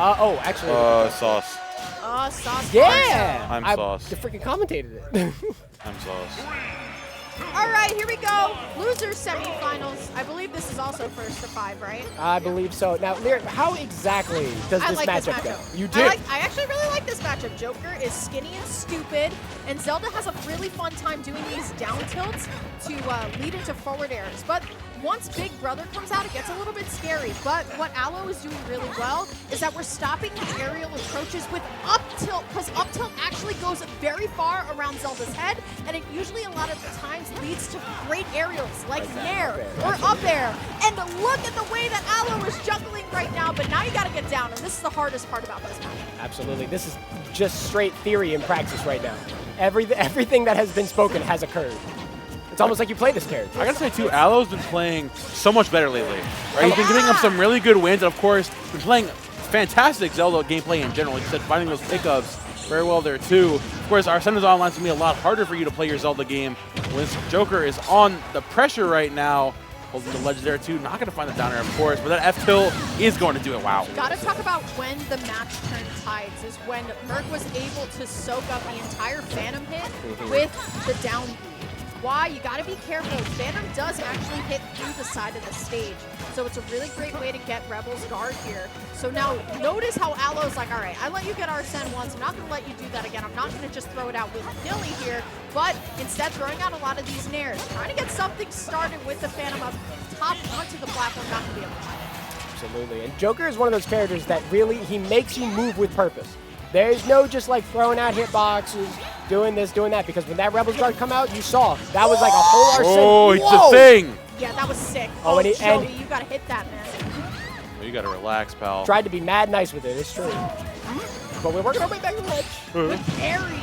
Oh, actually. Sauce. Sauce. Yeah! I'm Sauce. I freaking commentated it. I'm Sauce. All right, here we go. Losers semifinals. I believe this is also first to 5, right? I believe so. Now, Lyric, how exactly does this matchup go? You do. I actually really like this matchup. Joker is skinny and stupid, and Zelda has a really fun time doing these down tilts to lead into forward airs. But once Big Brother comes out, it gets a little bit scary. But what Aloe is doing really well is that we're stopping the aerial approaches with up tilt, because up tilt actually goes very far around Zelda's head, and it usually a lot of the times leads to great aerials like Nair or up air. And look at the way that Aloe is juggling right now, but now you got to get down, and this is the hardest part about this match. Absolutely. This is just straight theory in practice right now. Everything that has been spoken has occurred. It's almost like you play this character. I gotta say too, Aloe's been playing so much better lately. Right? He's been giving up some really good wins, and of course, been playing fantastic Zelda gameplay in general. Like you said, finding those pickups very well there too. Of course, our Centers Online is gonna be a lot harder for you to play your Zelda game when Joker is on the pressure right now. Holding the ledge there too, not gonna find the down air, of course, but that F tilt is going to do it. Wow. Gotta talk about when the match turned tides, is when Merc was able to soak up the entire Phantom hit with the down B. Why? You gotta be careful. Phantom does actually hit through the side of the stage, so it's a really great way to get Rebel's guard here. So now, notice how Aloe's like, all right, I let you get Arsene once, I'm not gonna let you do that again. I'm not gonna just throw it out with Deli here, but instead throwing out a lot of these nairs, trying to get something started with the Phantom up top onto the platform, not gonna be able to. Absolutely. And Joker is one of those characters that really, he makes you move with purpose. There's no just like throwing out hitboxes, doing this, doing that, because when that Rebel's guard come out, you saw that was like a whole Arsene. Oh, it's a thing. Yeah, that was sick. Oh, and Joey, you gotta hit that, man. Oh, you gotta relax, pal. Tried to be mad nice with it, it's true. But we're working our way back to the ledge. Good parry.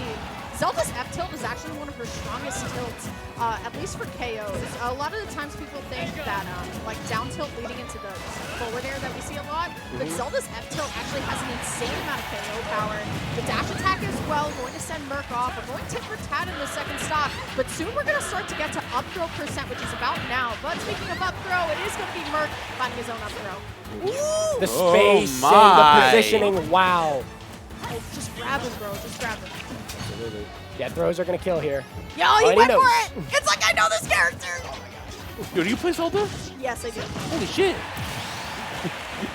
Zelda's F tilt is actually one of her strongest tilts, at least for KOs. A lot of the times people think that like down tilt leading into the forward air that we see a lot, but Zelda's F tilt actually has an insane amount of KO power. The dash attack as well, going to send Merc off. We're going tit for tat in the second stock, but soon we're going to start to get to up throw percent, which is about now. But speaking of up throw, it is going to be Merc finding his own up throw. Ooh. The spacing, the positioning, wow. Oh, just grab him, bro, just grab him. Absolutely. Yeah, throws are going to kill here. Yo, he went for it! It's like I know this character! Yo, do you play Zelda? Yes, I do. Holy shit.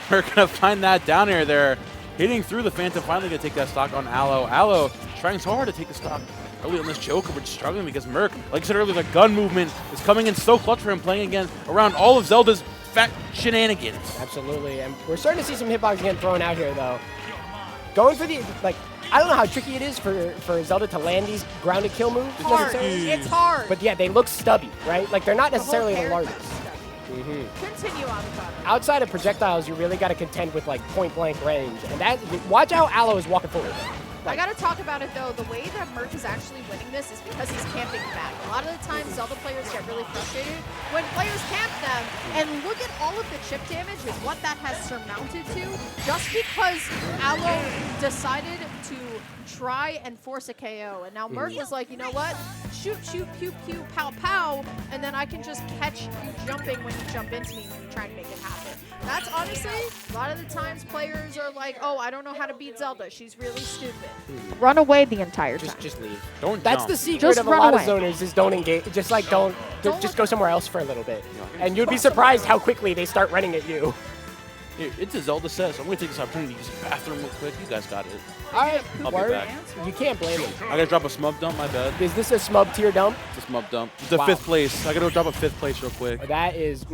We're going to find that down air there. Hitting through the Phantom, finally going to take that stock on Aloe. Aloe trying so hard to take the stock early on this Joker, but struggling because Merc, like I said earlier, the gun movement is coming in so clutch for him, playing again around all of Zelda's fat shenanigans. Absolutely, and we're starting to see some hitboxes getting thrown out here, though. Going for the, like, I don't know how tricky it is for Zelda to land these grounded kill moves. It's hard. But yeah, they look stubby, right? Like, they're not necessarily the largest. Continue on, Connor. Outside of projectiles, you really got to contend with, like, point-blank range. And that, watch how Aloe is walking forward. I gotta talk about it though, the way that Merc is actually winning this is because he's camping back. A lot of the times Zelda players get really frustrated when players camp them, and look at all of the chip damage and what that has surmounted to, just because Aloe decided to try and force a KO. And now Merc was like, you know what? Shoot, shoot, pew, pew, pow, pow, and then I can just catch you jumping when you jump into me when you try to make it happen. That's honestly, a lot of the times players are like, oh, I don't know how to beat Zelda. She's really stupid. Run away the entire time. Just leave. That's jump. The secret of a lot of zoners is don't engage. Just like don't just go somewhere else for a little bit. And you'd be surprised how quickly they start running at you. Here, it's a Zelda set, so I'm going to take this opportunity to use the bathroom real quick. You guys got it. All right, I'll be back. You can't blame him. I got to drop a smub dump, my bad. Is this a smub tier dump? It's a smub dump. It's a 5th place. I got to drop a 5th place real quick. That is...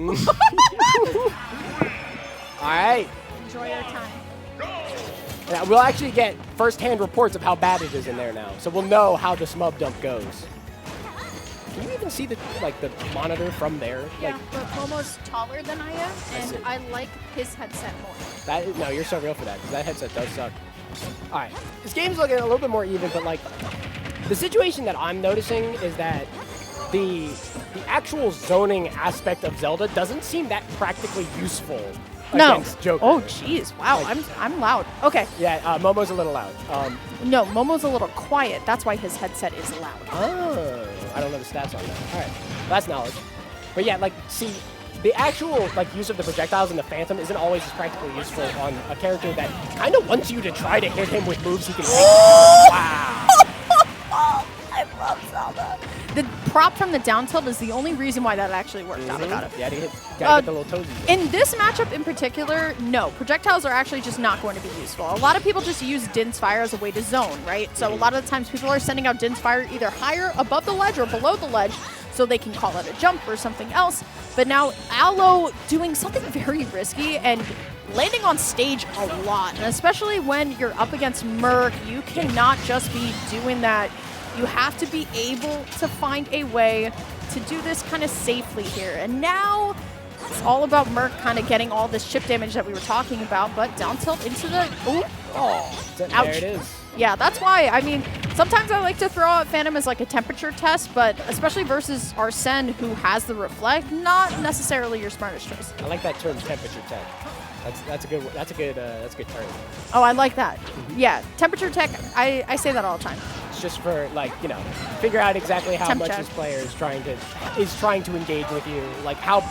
All right. Enjoy your time. Yeah, we'll actually get first-hand reports of how bad it is in there now, so we'll know how the smub dump goes. Can you even see the monitor from there? Yeah, but Momo's taller than I am, and I like his headset more. No, you're so real for that, because that headset does suck. All right, this game's looking a little bit more even, but like the situation that I'm noticing is that the actual zoning aspect of Zelda doesn't seem that practically useful. Against Joker. Oh, jeez. Wow, like, I'm loud. Okay. Yeah, Momo's a little loud. No, Momo's a little quiet. That's why his headset is loud. Oh. I don't know the stats on that. All right. That's knowledge. But yeah, like, see, the actual like use of the projectiles and the Phantom isn't always as practically useful on a character that kind of wants you to try to hit him with moves he can take. Wow. I love Zelda. The prop from the down tilt is the only reason why that actually worked out. I got it. Yeah, gotta get the little toesies. In this matchup in particular, no. Projectiles are actually just not going to be useful. A lot of people just use Din's Fire as a way to zone, right? So a lot of the times people are sending out Din's Fire either higher above the ledge or below the ledge so they can call it a jump or something else. But now Aloe doing something very risky and landing on stage a lot. And especially when you're up against Merc, you cannot just be doing that. You have to be able to find a way to do this kind of safely here. And now it's all about Merc kind of getting all this chip damage that we were talking about, but down tilt into the... Ooh. Oh, there it is. Yeah, that's why, I mean, sometimes I like to throw out Phantom as like a temperature test, but especially versus Arsene, who has the reflect, not necessarily your smartest choice. I like that term, temperature tech. That's a good term. Oh, I like that. Yeah, temperature tech. I say that all the time. It's just for like, you know, figure out exactly how Temp much check. this player is trying to engage with you. Like how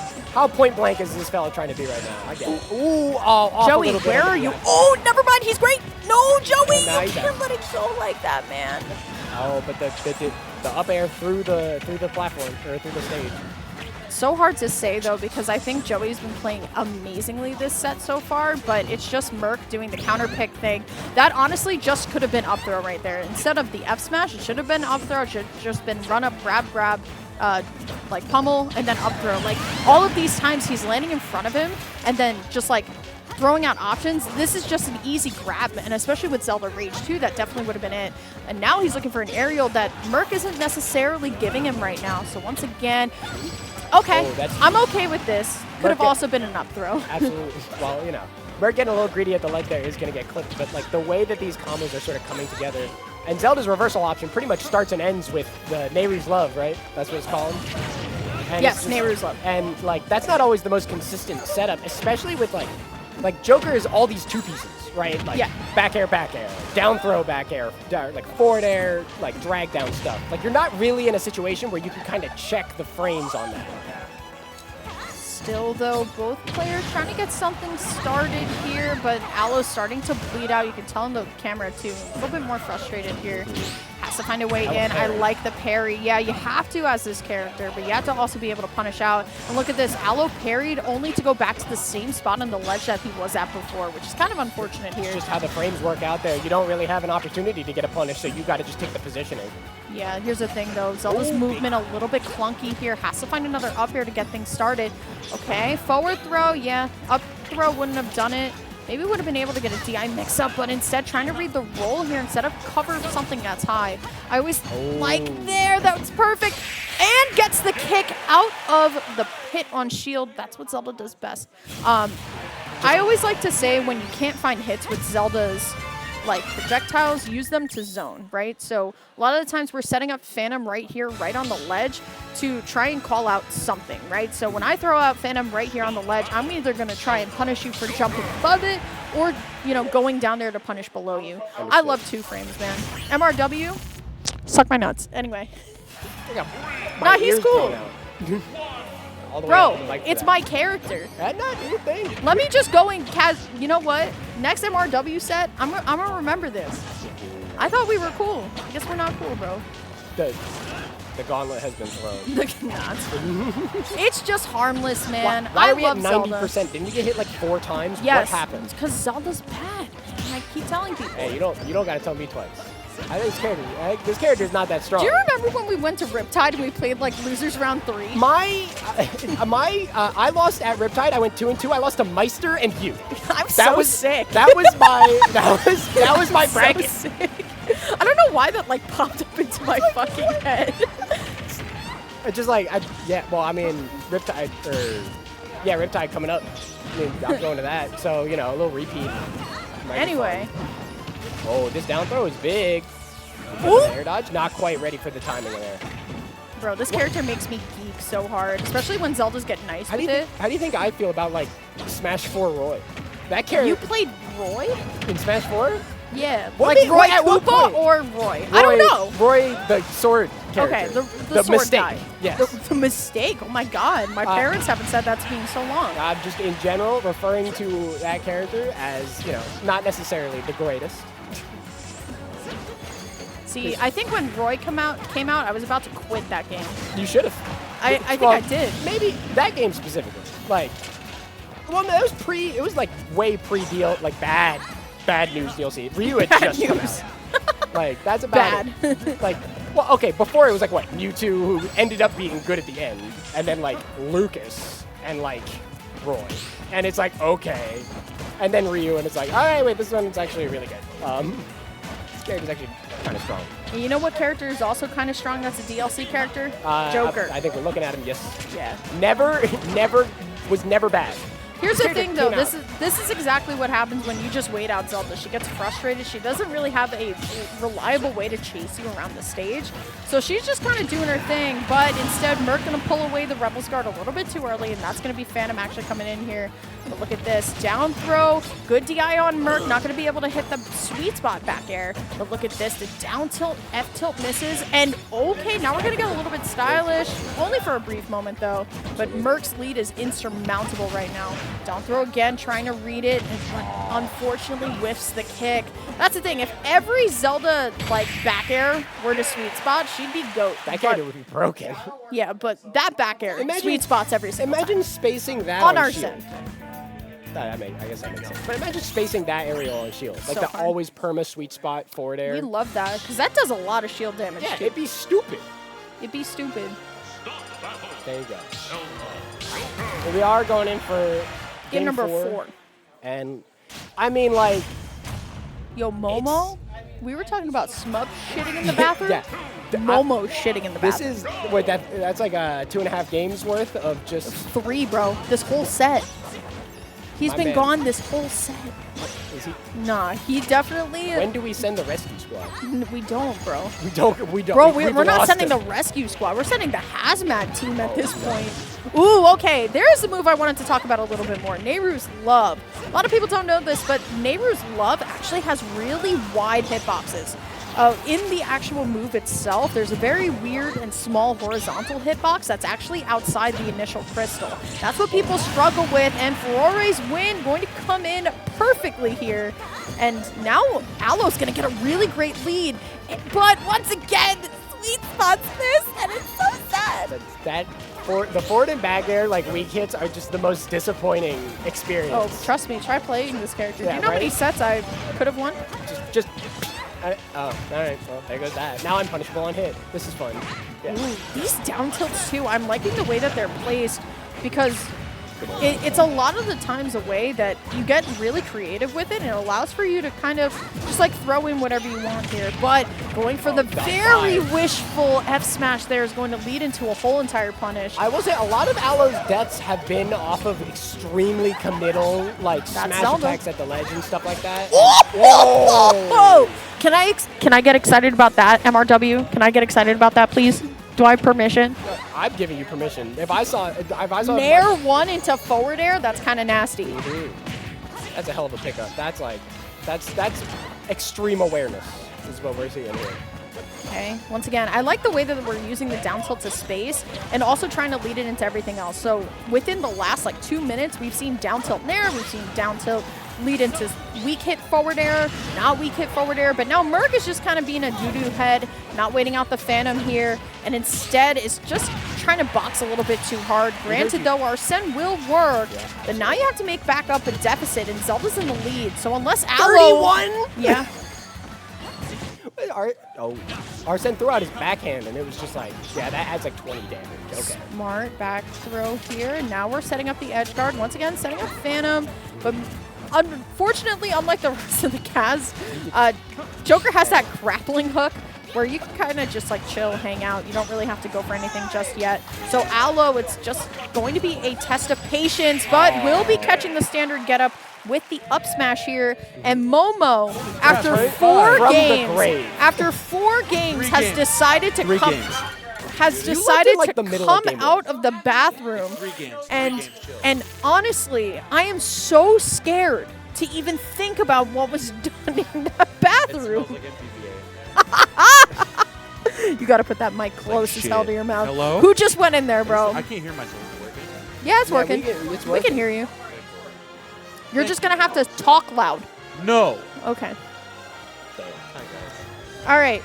point blank is this fella trying to be right now? I get it. Ooh, off Joey, a little bit. where are you? Oh, never mind. He's great. No, Joey, now you he's can't out. let it go like that, man. Oh, but the up air through the platform or through the stage. So hard to say, though, because I think Joey's been playing amazingly this set so far, but it's just Merc doing the counter pick thing. That honestly just could have been up throw right there. Instead of the F smash, it should have been up throw. It should have just been run up, grab, like pummel, and then up throw. Like all of these times he's landing in front of him and then just like throwing out options. This is just an easy grab, and especially with Zelda Rage 2, that definitely would have been it. And now he's looking for an aerial that Merc isn't necessarily giving him right now. So once again, okay, I'm okay with this. Could have also been an up throw. Absolutely. Well, you know, Merc getting a little greedy at the leg there is going to get clipped, but like the way that these combos are sort of coming together, and Zelda's reversal option pretty much starts and ends with the Nehru's Love, right? That's what it's called. And Yes, Nehru's Love. And like that's not always the most consistent setup, especially with like Joker is all these two pieces, right? Like back air, down throw, back air, like forward air, like drag down stuff. Like you're not really in a situation where you can kind of check the frames on that. Still, though, both players trying to get something started here, but Aloe's starting to bleed out. You can tell in the camera, too. A little bit more frustrated here. Has to find a way in. I like the parry. Yeah, you have to as this character, but you have to also be able to punish out. And look at this. Aloe parried only to go back to the same spot on the ledge that he was at before, which is kind of unfortunate here. It's just how the frames work out there. You don't really have an opportunity to get a punish, so you got to just take the positioning. Yeah, here's the thing, though. Zelda's movement a little bit clunky here. Has to find another up air to get things started. Okay, forward throw, yeah. Up throw wouldn't have done it. Maybe would have been able to get a DI mix-up, but instead trying to read the roll here instead of cover something that's high. I always like there. That was perfect. And gets the kick out of the pit on shield. That's what Zelda does best. I always like to say when you can't find hits with Zelda's like projectiles, use them to zone, right? So a lot of the times we're setting up Phantom right here, right on the ledge to try and call out something, right? So when I throw out Phantom right here on the ledge, I'm either going to try and punish you for jumping above it or, you know, going down there to punish below you. I love 2 frames, man. MRW, suck my nuts. Anyway. Nah, he's cool. Bro, it's my character. That's not your thing. Let me just go and you know what? Next MRW set, I'm gonna remember this. I thought we were cool. I guess we're not cool, bro. The gauntlet has been thrown. It's just harmless, man. Why are we love at 90%? Zelda. Didn't you get hit like 4 times? Yes. What happened? Because Zelda's bad. And I keep telling people. Hey, you don't gotta tell me twice. I think this character is not that strong. Do you remember when we went to Riptide and we played like losers round 3? I lost at Riptide. I went 2-2. I lost to Meister and you. I'm so sick. That was my bracket. So sick. I don't know why that like popped up into my fucking head. It's just like Riptide Riptide coming up. I mean, I'm going to that. So, you know, a little repeat. Anyway. Oh, this down throw is big. Air dodge, not quite ready for the timing of there. Bro, this character makes me geek so hard, especially when Zelda's get nice with it. How do you think I feel about like Smash 4 Roy? That character. You played Roy? In Smash 4? Yeah. What like Roy at what Koopa point? or Roy? I don't know. Roy, the sword character. Okay, the sword mistake. guy. Yes. The mistake. Oh my God, my parents haven't said that to me in so long. I'm just in general referring to that character as, you know, not necessarily the greatest. See, I think when Roy came out, I was about to quit that game. You should have. I think I did. Maybe that game specifically. Like, well, no, it was like way pre-deal, like bad news DLC. Ryu had just come out. Like, that's about it. Like, well, okay, before it was like, what, Mewtwo, who ended up being good at the end, and then like Lucas, and like Roy. And it's like, okay. And then Ryu, and it's like, all right, wait, this one's actually really good. This character's actually kind of strong. And you know what character is also kind of strong that's a DLC character? Joker. I think we're looking at him, yes. Yeah. Was never bad. Here's the thing, though. This is exactly what happens when you just wait out Zelda. She gets frustrated. She doesn't really have a reliable way to chase you around the stage. So she's just kind of doing her thing. But instead, Merc going to pull away the Rebel's Guard a little bit too early, and that's going to be Phantom actually coming in here. But look at this. Down throw. Good DI on Merc. Not going to be able to hit the sweet spot back air. But look at this. The down tilt, F tilt misses. And okay, now we're going to get a little bit stylish. Only for a brief moment, though. But Merc's lead is insurmountable right now. Down throw again, trying to read it, and unfortunately whiffs the kick. That's the thing. If every Zelda like back air were to sweet spot, she'd be GOAT. That character would be broken. Yeah, but that back air sweet spots every single Imagine time. spacing that On on Arsene. shield. I guess that makes sense. But imagine spacing that aerial on shield. Like So the hard. always perma sweet spot forward air. We love that, because that does a lot of shield damage. Yeah, too. it'd be stupid. It'd be stupid. There you go. Well, we are going in for Game number 4. And I mean, like, Yo, Momo? We were talking about Smub shitting in the bathroom? yeah. Momo shitting in the This bathroom. is what that's like a 2.5 games worth of just 3, bro. This whole set. He's My been man. gone this whole set. is he, Nah, he definitely... when do we send the rescue squad? We don't, bro. We don't. Bro, we've we're not lost sending him. the rescue squad. We're sending the hazmat team at this point. Ooh, okay. There's the move I wanted to talk about a little bit more. Nehru's Love. A lot of people don't know this, but Nehru's Love actually has really wide hitboxes. In the actual move itself, there's a very weird and small horizontal hitbox that's actually outside the initial crystal. That's what people struggle with, and Furore's win going to come in perfectly here. And now Alo's going to get a really great lead. But once again, sweet spots this, and it's so sad. The forward and back air, like weak hits, are just the most disappointing experience. Oh, trust me, try playing this character. Yeah, Do you know how many right? sets I could have won? Just all right. Well, there goes that. Now I'm punishable on hit. This is fun. Yeah. Ooh, these down tilts too, I'm liking the way that they're placed because it's a lot of the times a way that you get really creative with it, and it allows for you to kind of just like throw in whatever you want here. But going for the very wishful F smash there is going to lead into a whole entire punish. I will say a lot of Alo's deaths have been off of extremely committal, like smash Zelda. attacks at the ledge and stuff like that. Whoa! Can I get excited about that, MRW? Can I get excited about that, please? Do I have permission? I'm giving you permission. If I saw Nair 1 into forward air, that's kind of nasty. That's a hell of a pickup. That's like that's extreme awareness is what we're seeing here. Okay, once again, I like the way that we're using the down tilt to space and also trying to lead it into everything else. So within the last like 2 minutes, we've seen down tilt Nair, we've seen down tilt lead into weak hit forward air, not weak hit forward air, but now Merc is just kind of being a doo-doo head, not waiting out the Phantom here, and instead is just trying to box a little bit too hard. Granted, though, Arsene will work, but now you have to make back up a deficit, and Zelda's in the lead, so unless Alo... 31? Yeah. Arsene threw out his backhand, and it was just like, yeah, that adds like 20 damage. Okay. Smart back throw here. Now we're setting up the edge guard. Once again, setting up Phantom, but unfortunately, unlike the rest of the Kaz, Joker has that grappling hook where you can kind of just like chill, hang out. You don't really have to go for anything just yet. So Alo, it's just going to be a test of patience, but will be catching the standard getup with the up smash here. And Momo, after four games, has decided to come. Has decided like to come out of the bathroom, and honestly, I am so scared to even think about what was done in that bathroom. You got to put that mic close as hell to your mouth. Hello? Who just went in there, bro? I can't hear myself. Working. Yeah, it's Yeah, working. it's We working. can hear you. You're just going to have to talk loud. No. Okay. Hi, guys. All right.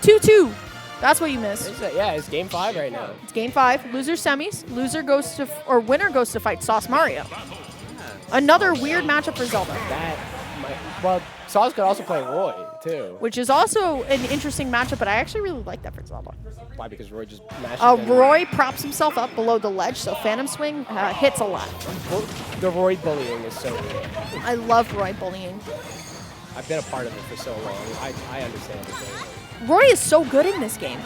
2-2. That's what you missed. Yeah, it's game 5 right now. It's game 5. Loser semis. Loser goes to, or winner goes to fight Sauce Mario. Another weird matchup for Zelda, Well, Sauce could also play Roy, too. which is also an interesting matchup, but I actually really like that for Zelda. Why? Because Roy just mashes them. Roy props himself up below the ledge, so Phantom Swing hits a lot. The Roy bullying is so good. I love Roy bullying. I've been a part of it for so long. I understand it. Roy is so good in this game.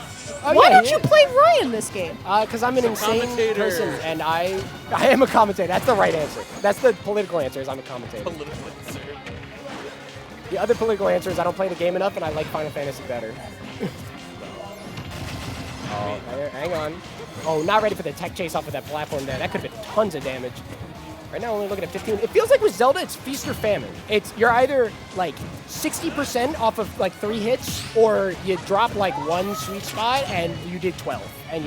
Oh, Why yeah, don't he you is. play Roy in this game? Because I'm an insane commentator. person, and I am a commentator. That's the right answer. That's the political answer, is I'm a commentator. Political answer. The other political answer is I don't play the game enough, and I like Final Fantasy better. Oh, hang on. Oh, not ready for the tech chase off of that platform there. That could have been tons of damage. Right now, only looking at 15. It feels like with Zelda, it's feast or famine. You're either like 60% off of like 3 hits, or you drop like 1 sweet spot and you did 12, and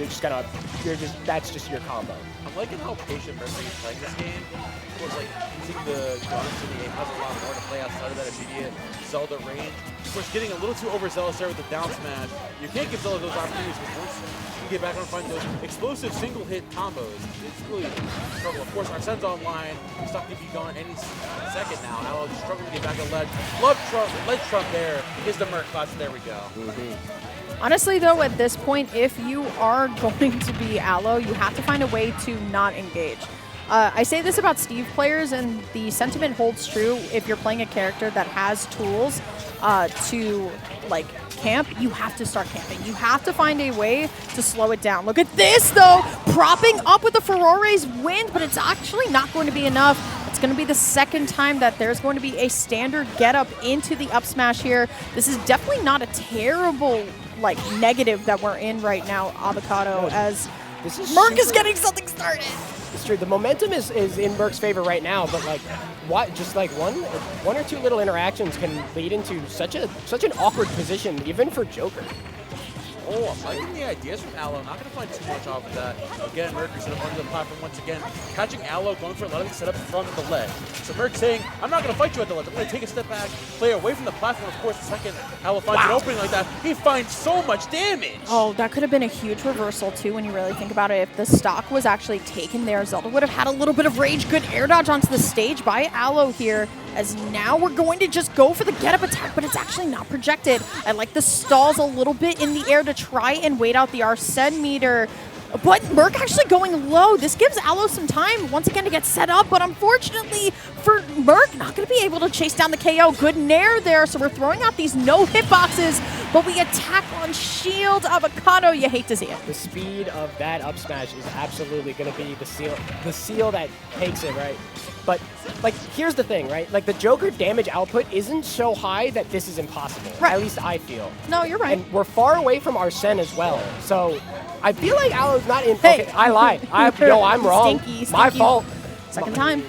that's just your combo. I'm liking how patient Mercury is playing this game. Of course, like, using the guns in the game has a lot more to play outside of that immediate Zelda range. Of course, getting a little too overzealous there with the down smash. You can't give Zelda those opportunities, because once you get back on and find those explosive single-hit combos, it's really a struggle. Of course, Arsene's online. He's not going to be gone any second now. Aloe just struggling to get back on ledge. Ledge trump there is the Merc class. There we go. Honestly, though, at this point, if you are going to be Aloe, you have to find a way to not engage. I say this about Steve players, and the sentiment holds true if you're playing a character that has tools to, like, camp. You have to start camping. You have to find a way to slow it down. Look at this, though! Propping up with the Furore's wind, but it's actually not going to be enough. It's going to be the second time that there's going to be a standard get-up into the up smash here. This is definitely not a terrible, like, negative that we're in right now, Avocado, as Merc is getting something started. It's true. The momentum is in Merc's favor right now, but like, just like one or two little interactions can lead into such an awkward position, even for Joker. Oh, I'm liking the ideas from Aloe. Not going to find too much off of that. Again, Mercury set up onto the platform once again. Catching Aloe, going for a lot of the setup from the ledge. So Merc saying, I'm not going to fight you at the ledge. I'm going to take a step back, play away from the platform. Of course, the second Aloe finds an opening like that, he finds so much damage. Oh, that could have been a huge reversal, too, when you really think about it. If the stock was actually taken there, Zelda would have had a little bit of rage. Good air dodge onto the stage by Aloe here, as now we're going to just go for the get-up attack, but it's actually not projected. I like the stalls a little bit in the air to try and wait out the Arsene meter. But Merc actually going low. This gives Aloe some time once again to get set up, but unfortunately for Merc, not going to be able to chase down the KO. Good nair there, so we're throwing out these no hitboxes, but we attack on shield. Avocado, you hate to see it. The speed of that up smash is absolutely going to be the seal that takes it, right? But, like, here's the thing, right? Like, the Joker damage output isn't so high that this is impossible. Right. At least I feel. No, you're right. And we're far away from Arsene as well. So, I feel like Aloe's not in... Hey. Okay, I lied. I'm wrong. Stinky. My fault. Second time.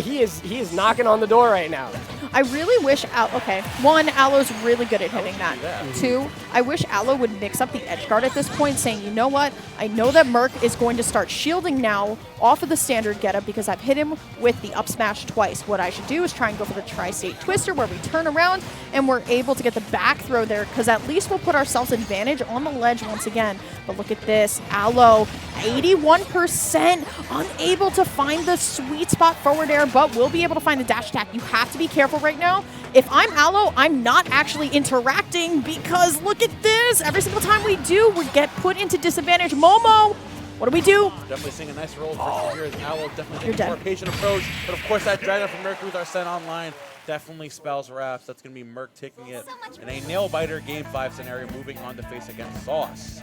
He is knocking on the door right now. I really wish okay, 1, Aloe's really good at hitting that. 2, I wish Aloe would mix up the edge guard at this point, saying, you know what, I know that Merc is going to start shielding now off of the standard getup because I've hit him with the up smash twice. What I should do is try and go for the tri-state twister where we turn around and we're able to get the back throw there, because at least we'll put ourselves advantage on the ledge once again. But look at this, Aloe, 81%, unable to find the sweet spot forward air, but we'll be able to find the dash attack. You have to be careful right now. If I'm Aloe, I'm not actually interacting, because look at this. Every single time we do, we get put into disadvantage. Momo, what do we do? Definitely seeing a nice roll here as Aloe definitely You're taking a more dead. patient approach. But of course, that Dragon from Mercury with Arsene online definitely spells wraps. That's going to be Merc taking it in a nail-biter Game 5 scenario, moving on to face against Sauce.